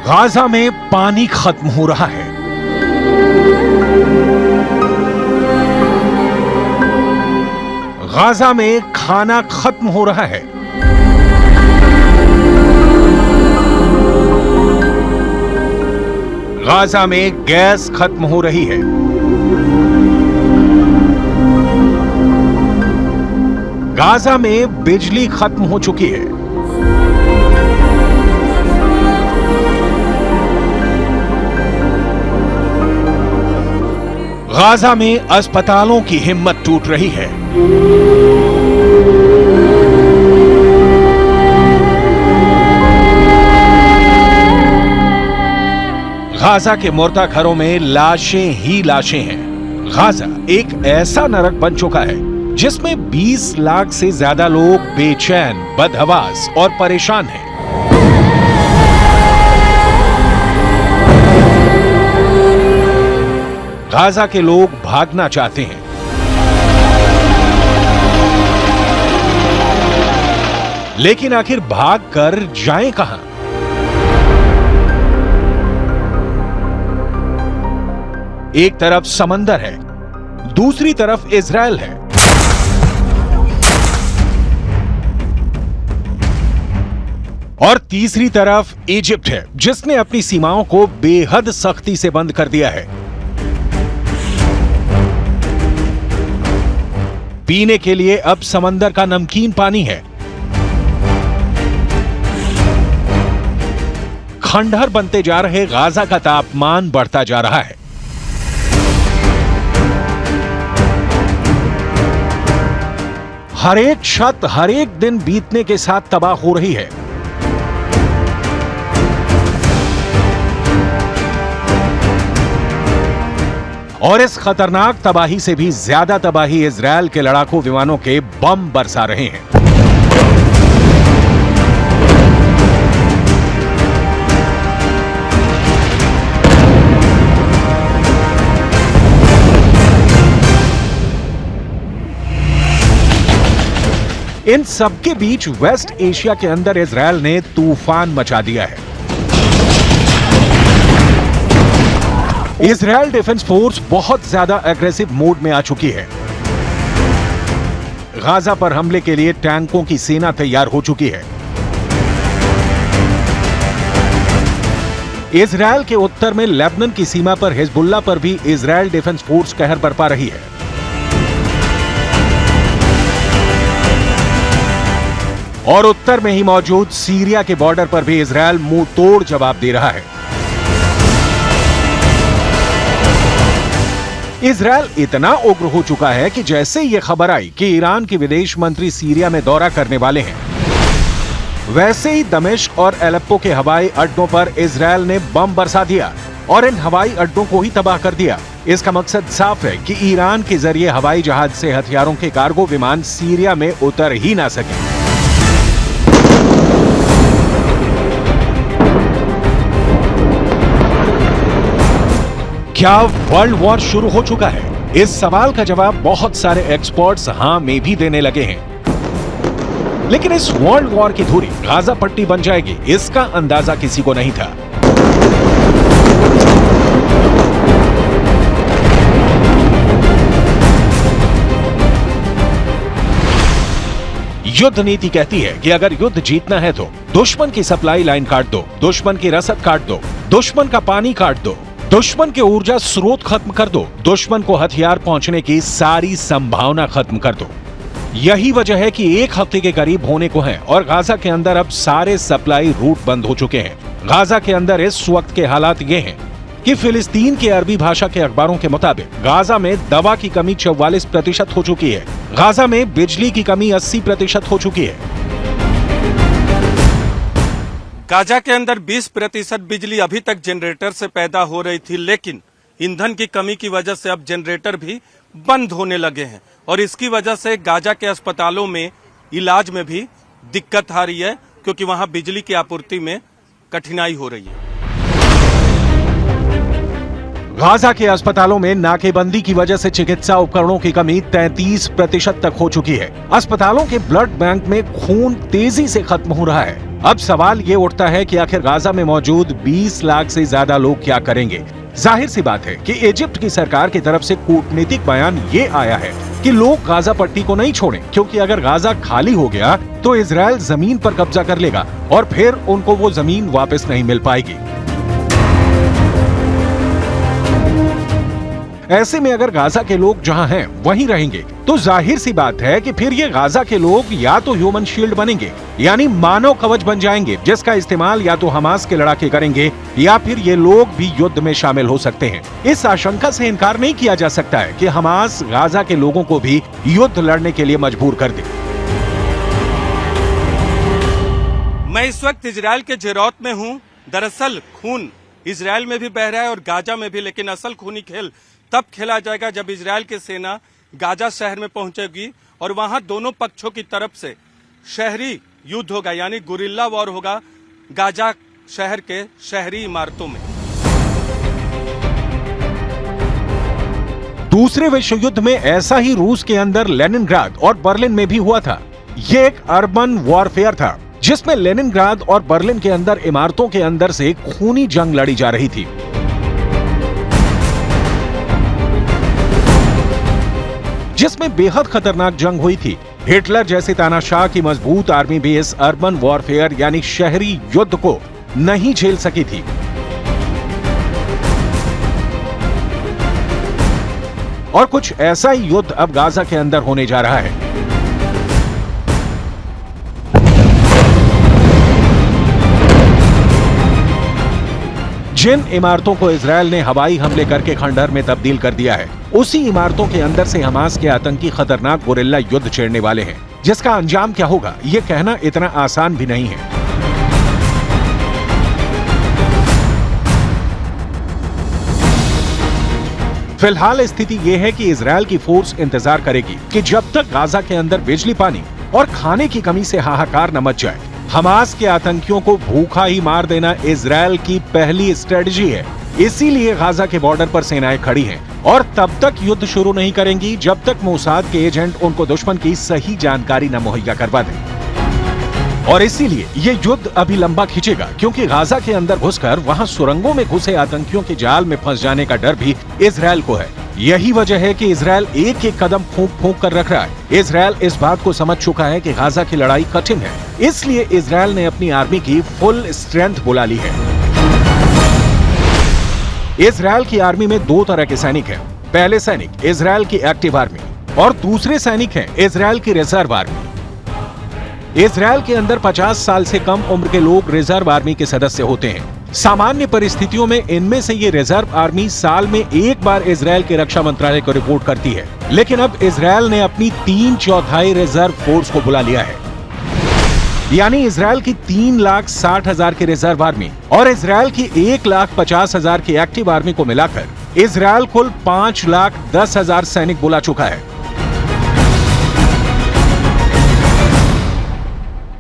Gaza में पानी खत्म हो रहा है। गाजा में खाना खत्म हो रहा है। गाजा में गैस खत्म हो रही है। गाजा में बिजली खत्म हो चुकी है। गाजा में अस्पतालों की हिम्मत टूट रही है। गाजा के मुर्दा घरों में लाशें ही लाशें हैं। गाजा एक ऐसा नरक बन चुका है जिसमें 20 लाख से ज्यादा लोग बेचैन, बदहवास और परेशान हैं। गाजा के लोग भागना चाहते हैं, लेकिन आखिर भाग कर जाएं कहां? एक तरफ समंदर है, दूसरी तरफ इजराइल है। और तीसरी तरफ इजिप्ट है, जिसने अपनी सीमाओं को बेहद सख्ती से बंद कर दिया है। पीने के लिए अब समंदर का नमकीन पानी है। खंडहर बनते जा रहे गाजा का तापमान बढ़ता जा रहा है। हर एक छत हर एक दिन बीतने के साथ तबाह हो रही है। और इस खतरनाक तबाही से भी ज्यादा तबाही इजराइल के लड़ाकू विमानों के बम बरसा रहे हैं। इन सबके बीच वेस्ट एशिया के अंदर इजराइल ने तूफान मचा दिया है। इजराइल डिफेंस फोर्स बहुत ज्यादा एग्रेसिव मोड में आ चुकी है। गाजा पर हमले के लिए टैंकों की सेना तैयार हो चुकी है। इजराइल के उत्तर में लेबनान की सीमा पर हिजबुल्लाह पर भी इजराइल डिफेंस फोर्स कहर बरपा रही है। और उत्तर में ही मौजूद सीरिया के बॉर्डर पर भी इजराइल मुंह तोड़ जवाब दे रहा है। इजराइल इतना उग्र हो चुका है कि जैसे ये खबर आई कि ईरान के विदेश मंत्री सीरिया में दौरा करने वाले हैं, वैसे ही दमिश्क और एलेप्पो के हवाई अड्डों पर इजराइल ने बम बरसा दिया और इन हवाई अड्डों को ही तबाह कर दिया। इसका मकसद साफ है कि ईरान के जरिए हवाई जहाज से हथियारों के कार्गो विमान सीरिया में उतर ही ना सके। क्या वर्ल्ड वॉर शुरू हो चुका है? इस सवाल का जवाब बहुत सारे एक्सपर्ट्स हां में भी देने लगे हैं। लेकिन इस वर्ल्ड वॉर की धुरी गाजा पट्टी बन जाएगी, इसका अंदाजा किसी को नहीं था। युद्ध नीति कहती है कि अगर युद्ध जीतना है तो दुश्मन की सप्लाई लाइन काट दो, दुश्मन की रसद काट दो, दुश्मन का पानी काट दो, दुश्मन के ऊर्जा स्रोत खत्म कर दो, दुश्मन को हथियार पहुंचने की सारी संभावना खत्म कर दो। यही वजह है कि एक हफ्ते के करीब होने को है और गाजा के अंदर अब सारे सप्लाई रूट बंद हो चुके हैं। गाजा के अंदर इस वक्त के हालात ये हैं कि फिलिस्तीन के अरबी भाषा के अखबारों के मुताबिक गाजा में दवा की कमी 44% हो चुकी है। गाजा में बिजली की कमी 80% हो चुकी है। गाजा के अंदर 20% बिजली अभी तक जनरेटर से पैदा हो रही थी, लेकिन ईंधन की कमी की वजह से अब जनरेटर भी बंद होने लगे हैं और इसकी वजह से गाजा के अस्पतालों में इलाज में भी दिक्कत आ रही है, क्योंकि वहां बिजली की आपूर्ति में कठिनाई हो रही है। गाजा के अस्पतालों में नाकेबंदी की वजह से चिकित्सा उपकरणों की कमी 33% तक हो चुकी है। अस्पतालों के ब्लड बैंक में खून तेजी से खत्म हो रहा है। अब सवाल ये उठता है कि आखिर गाजा में मौजूद 20 लाख से ज्यादा लोग क्या करेंगे। जाहिर सी बात है कि इजिप्ट की सरकार की तरफ से कूटनीतिक बयान ये आया है कि लोग गाजा पट्टी को नहीं छोड़ें, क्योंकि अगर गाजा खाली हो गया तो इजराइल जमीन पर कब्जा कर लेगा और फिर उनको वो जमीन वापस नहीं मिल पाएगी। ऐसे में अगर गाजा के लोग जहां हैं वहीं रहेंगे तो जाहिर सी बात है कि फिर ये गाजा के लोग या तो ह्यूमन शील्ड बनेंगे, यानी मानव कवच बन जाएंगे, जिसका इस्तेमाल या तो हमास के लड़ाके करेंगे या फिर ये लोग भी युद्ध में शामिल हो सकते हैं। इस आशंका से इनकार नहीं किया जा सकता है कि हमास गाजा के लोगों को भी युद्ध लड़ने के लिए मजबूर कर दे। मैं इस वक्त इजराइल के जेरौत में हूं। दरअसल खून इजराइल में भी बह रहा है और गाजा में भी, लेकिन असल खूनी खेल तब खेला जाएगा जब इजराइल की सेना गाजा शहर में पहुंचेगी और वहां दोनों पक्षों की तरफ से शहरी युद्ध होगा, यानी गुरिल्ला वॉर होगा गाजा शहर के शहरी इमारतों में। दूसरे विश्व युद्ध में ऐसा ही रूस के अंदर लेनिनग्राद और बर्लिन में भी हुआ था। ये एक अर्बन वॉरफेयर था जिसमें लेनिनग्राद और बर्लिन के अंदर इमारतों के अंदर से खूनी जंग लड़ी जा रही थी। जिसमें बेहद खतरनाक जंग हुई थी। हिटलर जैसे तानाशाह की मजबूत आर्मी भी इस अर्बन वॉरफेयर यानी शहरी युद्ध को नहीं झेल सकी थी। और कुछ ऐसा ही युद्ध अब गाजा के अंदर होने जा रहा है। जिन इमारतों को इजरायल ने हवाई हमले करके खंडहर में तब्दील कर दिया है, उसी इमारतों के अंदर से हमास के आतंकी खतरनाक गुरिल्ला युद्ध छेड़ने वाले हैं, जिसका अंजाम क्या होगा ये कहना इतना आसान भी नहीं है। फिलहाल स्थिति यह है कि इजरायल की फोर्स इंतजार करेगी कि जब तक गाजा के अंदर बिजली, पानी और खाने की कमी से हाहाकार न मच जाए। हमास के आतंकियों को भूखा ही मार देना इजरायल की पहली स्ट्रेटजी है। इसीलिए गाजा के बॉर्डर पर सेनाएं खड़ी हैं और तब तक युद्ध शुरू नहीं करेंगी जब तक मोसाद के एजेंट उनको दुश्मन की सही जानकारी न मुहैया करवा दें। और इसीलिए ये युद्ध अभी लंबा खींचेगा, क्योंकि गाजा के अंदर घुसकर वहां सुरंगों में घुसे आतंकियों के जाल में फंस जाने का डर भी इजरायल को है। यही वजह है कि इजरायल एक एक कदम फूंक फूंक कर रख रहा है। इजरायल इस बात को समझ चुका है कि गाजा की लड़ाई कठिन है, इसलिए इजरायल ने अपनी आर्मी की फुल स्ट्रेंथ बुला ली है। इजरायल की आर्मी में दो तरह के सैनिक हैं। पहले सैनिक इजरायल की एक्टिव आर्मी और दूसरे सैनिक हैं इजरायल की रिजर्व आर्मी। इजरायल के अंदर 50 साल से कम उम्र के लोग रिजर्व आर्मी के सदस्य होते हैं। सामान्य परिस्थितियों में इनमें से ये रिजर्व आर्मी साल में एक बार इजरायल के रक्षा मंत्रालय को रिपोर्ट करती है, लेकिन अब इजरायल ने अपनी 3/4 रिजर्व फोर्स को बुला लिया है। यानी इजरायल की 3,60,000 की रिजर्व आर्मी और इजरायल की 1,50,000 की एक्टिव आर्मी को मिलाकर इजरायल कुल 5,10,000 सैनिक बुला चुका है।